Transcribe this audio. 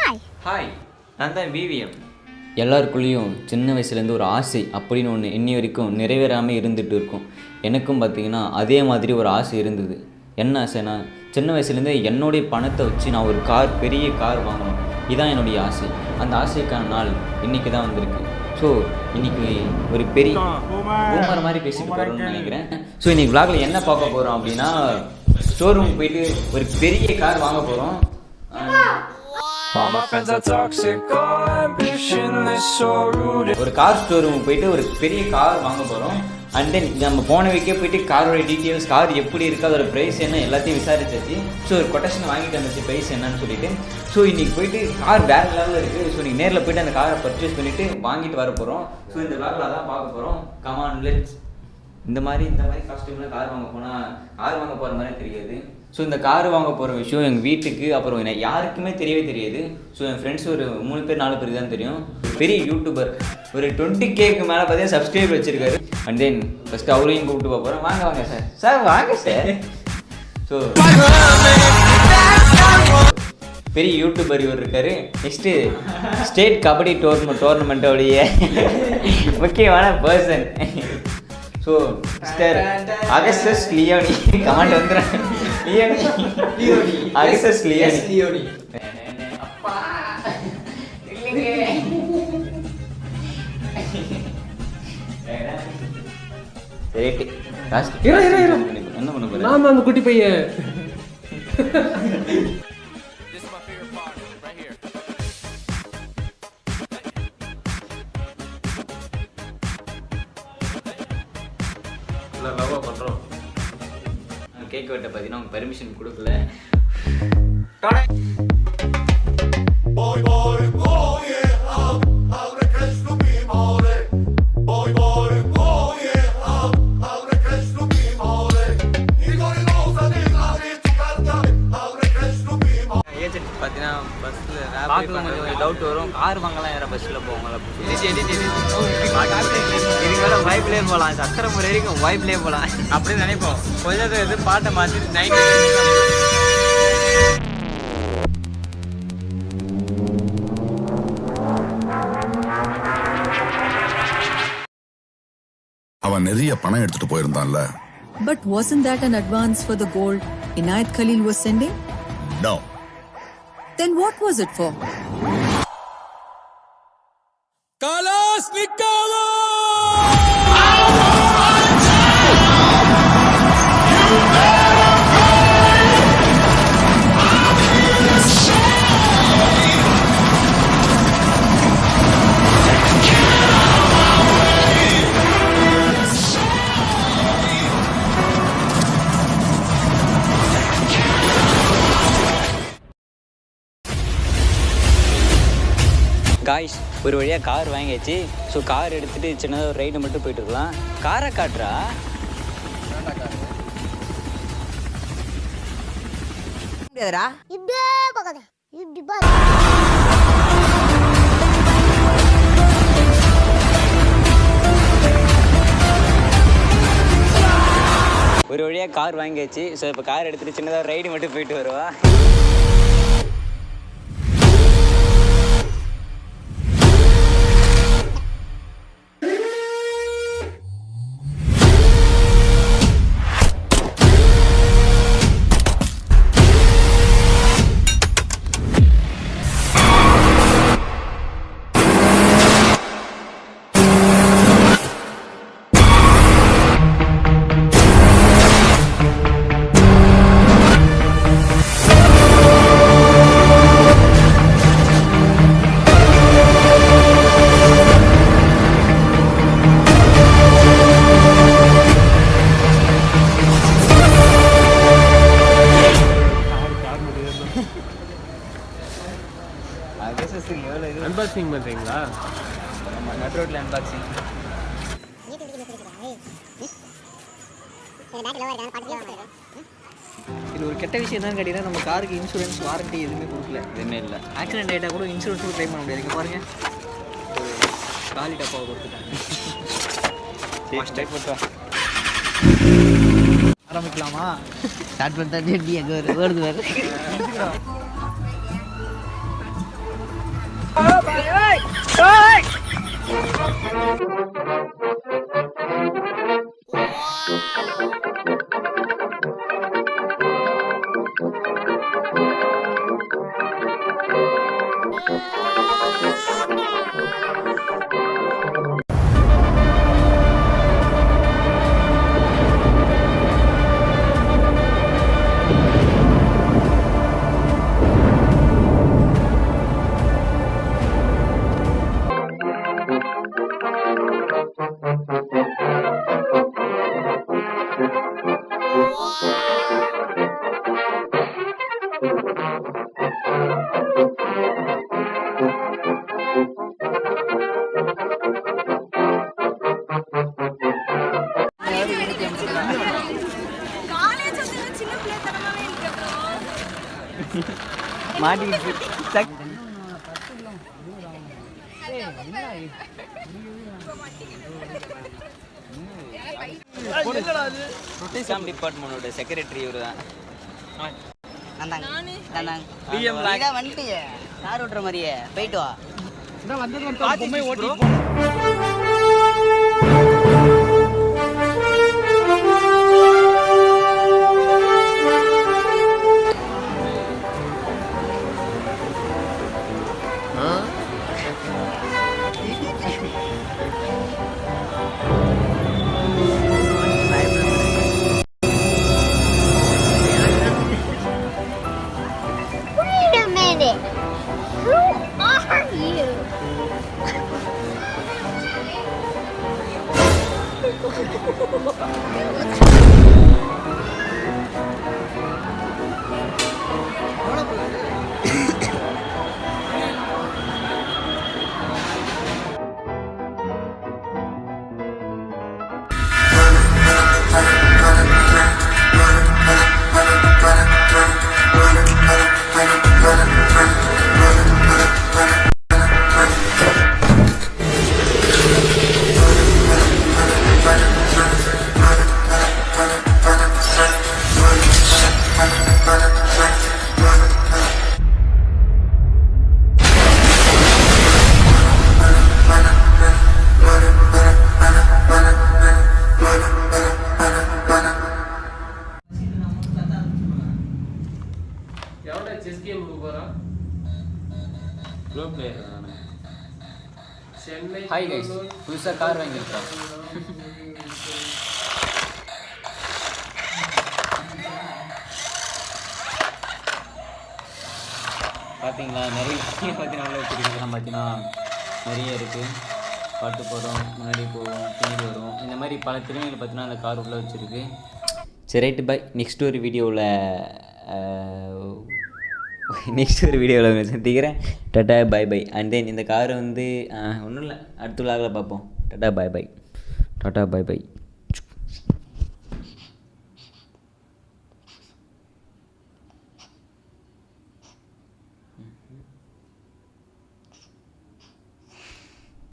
Hi, நான் தான் VVM. எல்லாருக்குள்ளேயும் சின்ன வயசுலேருந்து ஒரு ஆசை அப்படின்னு ஒன்று இன்னி வரைக்கும் நிறைவேறாமல் இருந்துகிட்டு இருக்கும். எனக்கும் பார்த்திங்கன்னா அதே மாதிரி ஒரு ஆசை இருந்தது. என்ன ஆசைனா, சின்ன வயசுலேருந்தே என்னுடைய பணத்தை வச்சு நான் ஒரு பெரிய கார் வாங்கணும். இதுதான் என்னுடைய ஆசை. அந்த ஆசைக்கான நாள் இன்றைக்கி தான் வந்திருக்கு. ஸோ இன்றைக்கி ஒரு பெரிய பூமர் மாதிரி பேசிட்டு போகிறோம்னு நினைக்கிறேன். ஸோ இன்றைக்கி விளாகில் என்ன பார்க்க போகிறோம் அப்படின்னா, ஷோரூம் போயிட்டு ஒரு பெரிய கார் வாங்க போகிறோம். ஒரு கார் ஸ்டோரூம் போயிட்டு ஒரு பெரிய கார் வாங்க போகிறோம். அண்ட் தென் நம்ம போன வீக்கே போயிட்டு காரோட டீட்டெயில்ஸ், கார் எப்படி இருக்குது, அதோட ப்ரைஸ் என்ன எல்லாத்தையும் விசாரிச்சாச்சு. ஸோ ஒரு கொட்டேஷன் வாங்கிட்டு வந்துச்சு ப்ரைஸ் என்னன்னு சொல்லிட்டு. ஸோ இன்றைக்கி போயிட்டு கார் வேறு லெவலில் இருக்குது. ஸோ நீங்கள் நேரில் போய்ட்டு அந்த காரை பர்ச்சேஸ் பண்ணிவிட்டு வாங்கிட்டு வர போகிறோம். ஸோ இந்த விளாகில் தான் பார்க்க போகிறோம். Come on let's. இந்த மாதிரி காஸ்டியூமில் கார் வாங்க போனால் கார் வாங்க போகிற மாதிரி தெரியாது. ஸோ இந்த கார் வாங்க போகிற விஷயம் எங்கள் வீட்டுக்கு அப்புறம் என்ன யாருக்குமே தெரியவே தெரியாது. ஸோ என் ஃப்ரெண்ட்ஸ் ஒரு 3 பேர் 4 பேருக்கு தான் தெரியும். பெரிய யூடியூபர், ஒரு 20Kக்கு மேலே பார்த்தீங்கன்னா சப்ஸ்கிரைப் வச்சுருக்காரு. அண்ட் தென் ஃபஸ்ட்டு அவரையும் கூப்பிட்டு போகிறோம். வாங்க சார் வாங்க சார். ஸோ பெரிய யூடியூபர் இவர் இருக்கார். நெக்ஸ்ட்டு ஸ்டேட் கபடி டோர்னமெண்ட்டோடைய முக்கியமான person. So mister Augustus Leoni. Comment வந்துடுறேன். அகஸ்டஸ் லியோனி. அப்பா என்ன பண்ண போறேன்? நான் அந்த குட்டி பையன். கேக் வெட்ட பார்த்தீங்கன்னா அவங்க பெர்மிஷன் கொடுக்கல. ஏஜென்ட் பார்த்தீங்கன்னா பஸ்ஸில் கொஞ்சம் டவுட் வரும். கார் வாங்கலாம் யாரும் பஸ்ஸில் போவாங்களா? இதுக்கு மேலே வைப்லேயே போகலாம். சக்கரை முறை வரைக்கும் வைப்லேயே போகலாம் அப்படின்னு நினைப்போம். கொஞ்சம் இது பாட்டை மாற்றி நைட்டு அவன் நிறைய பணம் எடுத்துட்டு போயிருந்தான்ல. But wasn't that an advance for the gold Inayat Khalil was sending? No. Then what was it for? Kalas nikala! Guys, ஒரு வழியாக கார் வாங்கியாச்சு. ஸோ கார் எடுத்துகிட்டு சின்னதாக ஒரு ரைடு மட்டும் போயிட்டு இருக்கலாம். காரை காட்டுறா. ஒரு வழியாக கார் வாங்கியாச்சு. ஸோ இப்போ கார் எடுத்துகிட்டு சின்னதாக ஒரு ரைடு மட்டும் போயிட்டு வருவா. அன்பாக்சிங் பண்ணுறீங்களா? நட் ரோட்டில் அன்பாக்சிங். இது ஒரு கெட்ட விஷயம் என்னன்னு கேட்டீங்கன்னா, நம்ம காருக்கு இன்சூரன்ஸ் வாரண்டி எதுவுமே கொடுக்கல. எதுவுமே இல்லை. ஆக்சிடென்ட் ஆகிட்டா கூட இன்சூரன்ஸ் கூட க்ளைம் பண்ண முடியாது. இங்கே பாருங்கள், காலி டப்பாவை கொடுத்துட்டாங்க. ஆரம்பிக்கலாமா? ஸ்டார்ட் பண்ணிட்டா எப்படி அங்கே வருது வருது. மாட்டிக்கிச்சு சக் ரொட்டேஷன் டிபார்ட்மெண்டோட செக்ரட்டரி இவரு தான். வந்துட்டியே கார் ஓட்டுற மாதிரியே போயிட்டு வா. Wait a minute. Who are you? எவ்வளோ செஸ் கேம் போகிறான் ப்ரோ பிளேயர் நான். சென்னை ஹாய் கைஸ், புதுசாக கார் வாங்கியிருக்கேன். பார்த்தீங்களா நிறைய விஷயம் பார்த்தீங்கன்னா உள்ள வச்சுருக்கலாம். பார்த்தீங்கன்னா நிறைய இருக்குது. பாட்டு போகிறோம், முன்னாடி போவோம், பின்னாடி வரும், இந்த மாதிரி பல திறமைகள் பார்த்தீங்கன்னா அந்த கார் உள்ளே வச்சுருக்கு. சரி ரைட்டு பாய். நெக்ஸ்ட் ஒரு வீடியோவில் சந்திக்கிறேன். Tata bye bye. And then இந்த காரை வந்து ஒன்றும் இல்லை, அடுத்த விழாவில் பார்ப்போம். டாட்டா பாய் பாய். டாட்டா பாய் பாய்.